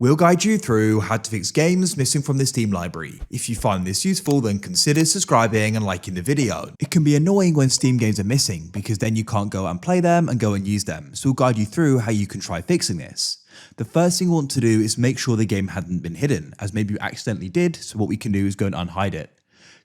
We'll guide you through how to fix games missing from the Steam library. If you find this useful, then consider subscribing and liking the video. It can be annoying when Steam games are missing because then you can't go and play them and go and use them, so we'll guide you through how you can try fixing this. The first thing you want to do is make sure the game hadn't been hidden, as maybe you accidentally did, so what we can do is go and unhide it.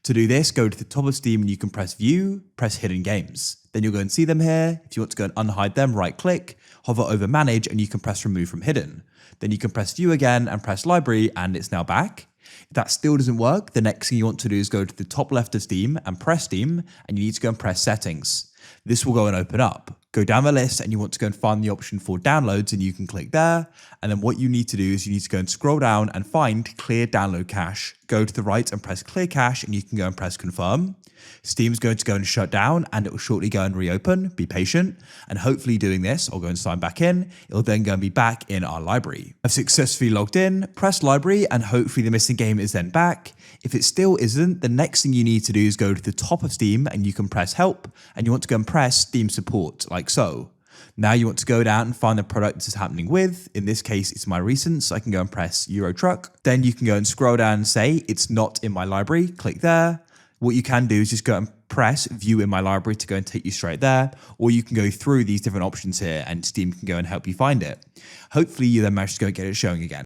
To do this, go to the top of Steam and you can press View, press Hidden Games. Then you'll go and see them here. If you want to go and unhide them, right click, hover over Manage and you can press Remove from Hidden. Then you can press View again and press Library and it's now back. If that still doesn't work, the next thing you want to do is go to the top left of Steam and press Steam and you need to go and press Settings. This will go and open up. Go down the list and you want to go and find the option for downloads and you can click there. And then what you need to do is you need to go and scroll down and find Clear Download Cache. Go to the right and press Clear Cache and you can go and press Confirm. Steam's going to go and shut down and it will shortly go and reopen. Be patient. And hopefully doing this, I'll go and sign back in. It'll then go and be back in our library. I've successfully logged in, press library, and hopefully the missing game is then back. If it still isn't, the next thing you need to do is go to the top of Steam and you can press Help and you want to go and press Steam Support like so. Now you want to go down and find the product this is happening with. In this case, it's my recent, so I can go and press Euro Truck. Then you can go and scroll down and say, it's not in my library, click there. What you can do is just go and press View in my library to go and take you straight there, or you can go through these different options here and Steam can go and help you find it. Hopefully you then manage to go and get it showing again.